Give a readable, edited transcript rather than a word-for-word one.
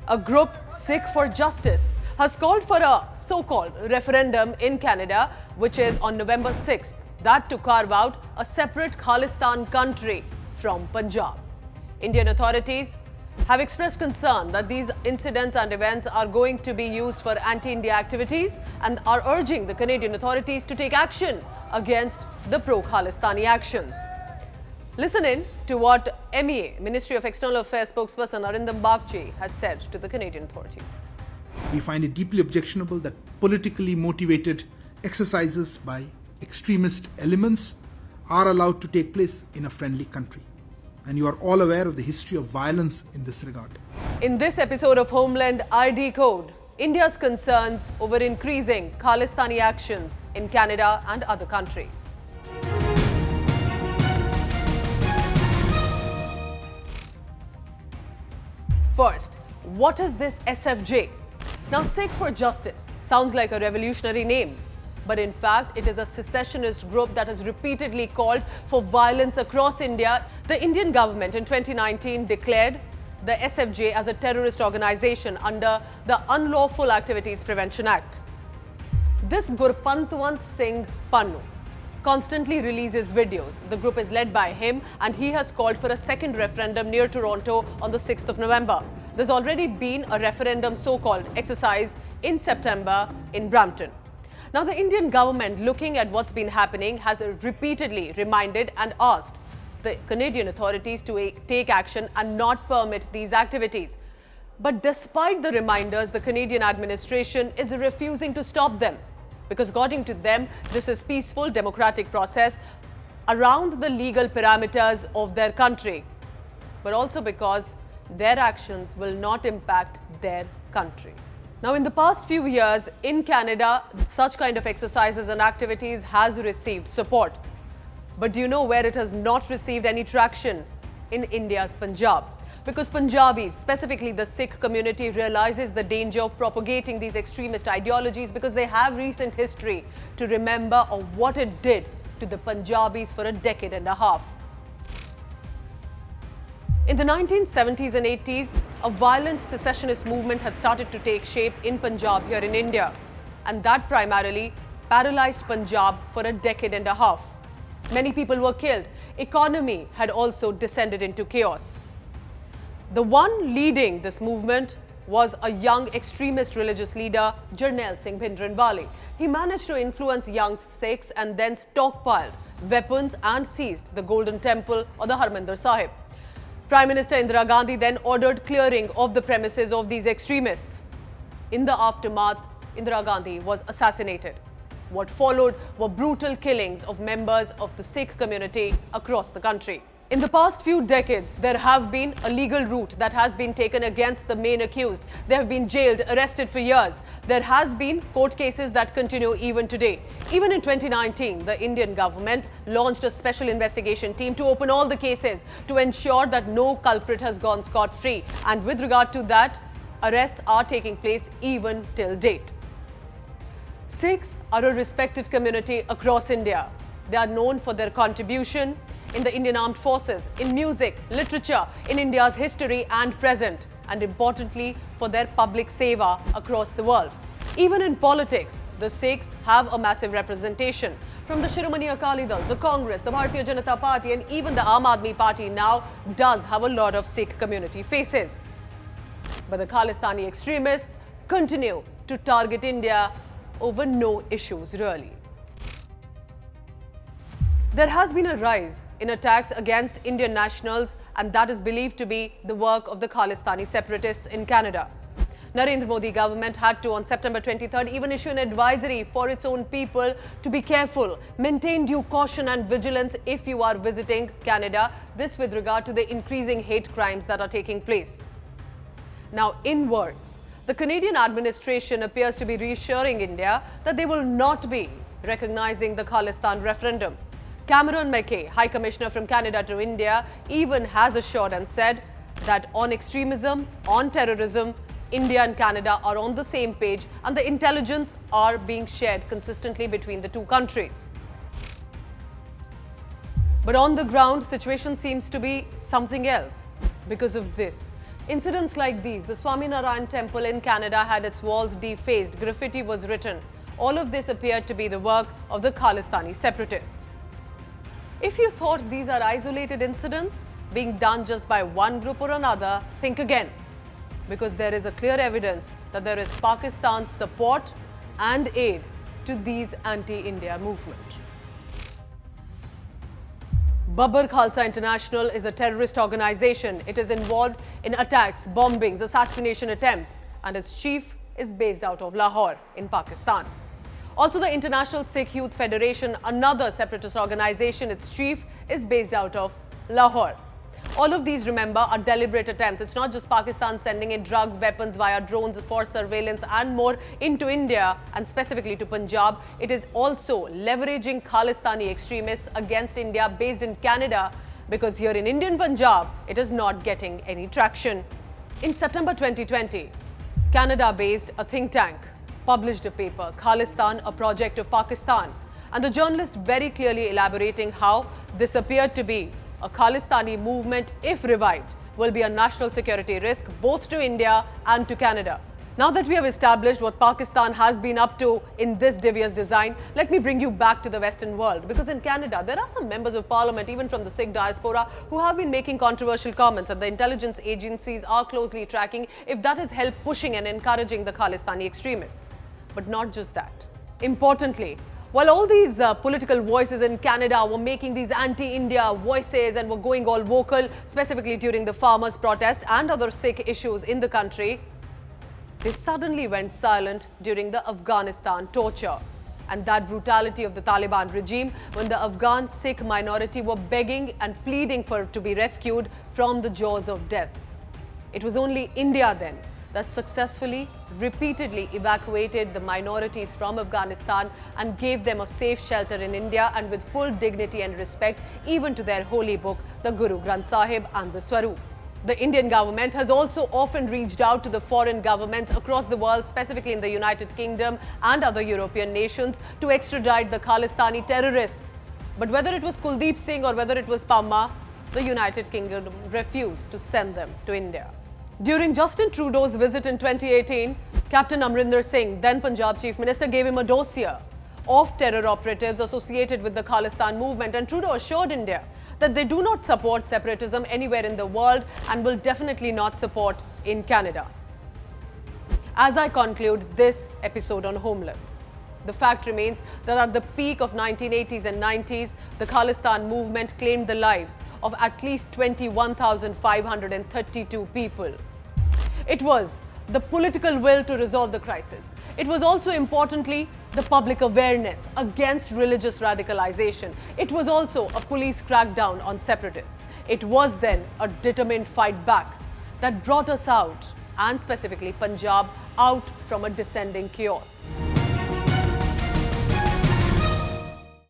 a group, Sikh for Justice, has called for a so-called referendum in Canada, which is on November 6th, that to carve out a separate Khalistan country from Punjab. Indian authorities have expressed concern that these incidents and events are going to be used for anti-India activities and are urging the Canadian authorities to take action against the pro-Khalistani actions. Listen in to what MEA, Ministry of External Affairs spokesperson Arindam Bagchi has said to the Canadian authorities. We find it deeply objectionable that politically motivated exercises by extremist elements are allowed to take place in a friendly country. And you are all aware of the history of violence in this regard. In this episode of Homeland, I decode India's concerns over increasing Khalistani actions in Canada and other countries. First, what is this SFJ? Now, Sikh for Justice sounds like a revolutionary name, but in fact, it is a secessionist group that has repeatedly called for violence across India. The Indian government in 2019 declared the SFJ as a terrorist organization under the Unlawful Activities Prevention Act. This Gurpantwant Singh Pannu constantly releases videos. The group is led by him and he has called for a second referendum near Toronto on the 6th of November. There's already been a referendum so-called exercise in September in Brampton. Now, the Indian government, looking at what's been happening, has repeatedly reminded and asked the Canadian authorities to take action and not permit these activities. But despite the reminders, the Canadian administration is refusing to stop them because, according to them, this is peaceful democratic process around the legal parameters of their country, but also because their actions will not impact their country. Now, in the past few years in Canada, such kind of exercises and activities has received support. But do you know where it has not received any traction? In India's Punjab. Because Punjabis, specifically the Sikh community, realizes the danger of propagating these extremist ideologies because they have recent history to remember of what it did to the Punjabis for a decade and a half. In the 1970s and 80s, a violent secessionist movement had started to take shape in Punjab here in India, and that primarily paralyzed Punjab for a decade and a half. Many people were killed. Economy had also descended into chaos. The one leading this movement was a young extremist religious leader, Jarnail Singh Bhindranwale. He managed to influence young Sikhs and then stockpiled weapons and seized the Golden Temple or the Harmandir Sahib. Prime Minister Indira Gandhi then ordered clearing of the premises of these extremists. In the aftermath, Indira Gandhi was assassinated. What followed were brutal killings of members of the Sikh community across the country. In the past few decades, there have been a legal route that has been taken against the main accused. They have been jailed, arrested for years. There has been court cases that continue even today. Even in 2019, the Indian government launched a special investigation team to open all the cases to ensure that no culprit has gone scot-free. And with regard to that, arrests are taking place even till date. Sikhs are a respected community across India. They are known for their contribution in the Indian Armed Forces, in music, literature, in India's history and present, and importantly, for their public seva across the world. Even in politics, the Sikhs have a massive representation. From the Shiromani Akali Dal, the Congress, the Bharatiya Janata Party, and even the Aam Aadmi Party now does have a lot of Sikh community faces. But the Khalistani extremists continue to target India over no issues really. There has been a rise in attacks against Indian nationals, and that is believed to be the work of the Khalistani separatists in Canada. Narendra Modi government had to, on September 23rd, even issue an advisory for its own people to be careful, maintain due caution and vigilance if you are visiting Canada. This with regard to the increasing hate crimes that are taking place. Now, in words, the Canadian administration appears to be reassuring India that they will not be recognizing the Khalistan referendum. Cameron McKay, High Commissioner from Canada to India, even has assured and said that on extremism, on terrorism, India and Canada are on the same page and the intelligence are being shared consistently between the two countries. But on the ground, situation seems to be something else because of this. Incidents like these, the Swaminarayan temple in Canada had its walls defaced, graffiti was written. All of this appeared to be the work of the Khalistani separatists. If you thought these are isolated incidents being done just by one group or another, think again, because there is a clear evidence that there is Pakistan's support and aid to these anti-India movement. Babbar Khalsa International is a terrorist organization. It is involved in attacks, bombings, assassination attempts, and its chief is based out of Lahore in Pakistan. Also, the International Sikh Youth Federation, another separatist organization, its chief is based out of Lahore. All of these, remember, are deliberate attempts. It's not just Pakistan sending in drug weapons via drones for surveillance and more into India and specifically to Punjab. It is also leveraging Khalistani extremists against India based in Canada, because here in Indian Punjab, it is not getting any traction. In September 2020, Canada-based a think tank published a paper, Khalistan, a project of Pakistan, and the journalist very clearly elaborating how this appeared to be a Khalistani movement, if revived, will be a national security risk both to India and to Canada. Now that we have established what Pakistan has been up to in this devious design, let me bring you back to the Western world, because in Canada, there are some members of parliament, even from the Sikh diaspora, who have been making controversial comments, and the intelligence agencies are closely tracking if that has helped pushing and encouraging the Khalistani extremists. But not just that. Importantly, while all these political voices in Canada were making these anti-India voices and were going all vocal, specifically during the farmers' protest and other Sikh issues in the country, they suddenly went silent during the Afghanistan torture and that brutality of the Taliban regime, when the Afghan Sikh minority were begging and pleading to be rescued from the jaws of death. It was only India then that successfully, repeatedly evacuated the minorities from Afghanistan and gave them a safe shelter in India, and with full dignity and respect even to their holy book, the Guru Granth Sahib and the Swaroop. The Indian government has also often reached out to the foreign governments across the world, specifically in the United Kingdom and other European nations, to extradite the Khalistani terrorists. But whether it was Kuldeep Singh or whether it was Pamma, the United Kingdom refused to send them to India. During Justin Trudeau's visit in 2018, Captain Amrinder Singh, then Punjab Chief Minister, gave him a dossier of terror operatives associated with the Khalistan movement, and Trudeau assured India that they do not support separatism anywhere in the world and will definitely not support in Canada. As I conclude this episode on Homeland, the fact remains that at the peak of 1980s and 90s, the Khalistan movement claimed the lives of at least 21,532 people. It was the political will to resolve the crisis. It was also, importantly, the public awareness against religious radicalization. It was also a police crackdown on separatists. It was then a determined fight back that brought us out, and specifically Punjab, out from a descending chaos.